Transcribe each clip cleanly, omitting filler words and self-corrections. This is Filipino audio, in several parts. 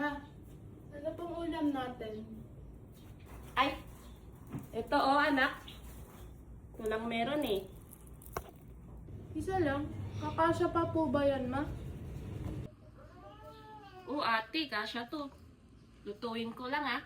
Ma, ano pong ulam natin? Ay, ito anak. Kulang meron eh. Isa lang? Kakasya pa po ba yan, ma? Ate, kasya to. Lutuin ko lang ah.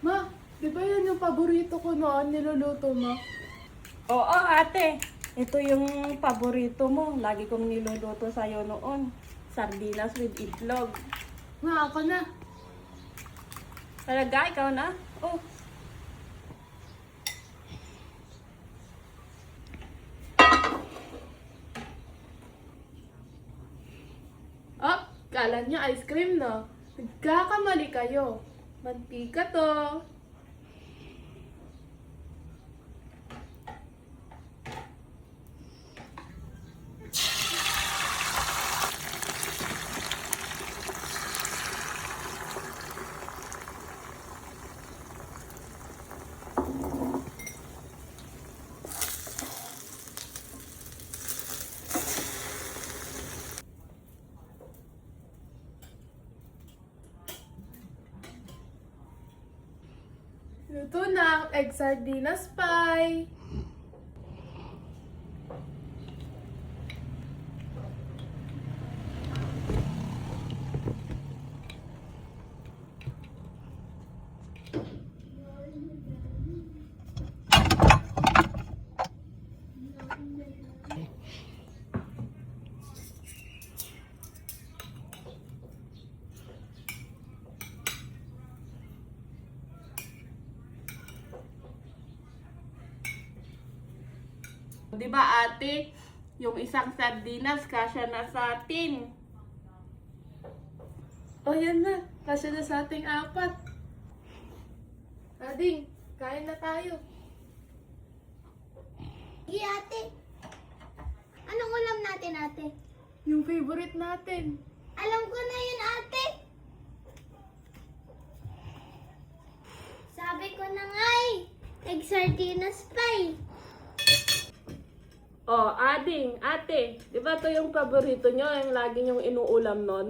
Ma, di ba yan yung paborito ko noon niluluto mo? Oo ate, ito yung paborito mo. Lagi kong niluluto sa'yo noon. Sardinas with itlog. Ma, ako na. Talaga, ikaw na? Oh, Oh, kala niyo ice cream, no? Nagkakamali kayo. Mantika to. Luto na ang egg sardinas pie. di ba ate? Yung isang sardinas, kasya na sa atin. O yan na, kasi na sa ating apat. Ading, kain na tayo. Sige, ate. Anong ulam natin, ate? Yung favorite natin. Alam ko na yun, ate. Sabi ko na nga egg sardinas pie. Ading, ate, di ba ito yung paborito nyo, yung lagi nyong inuulam nun?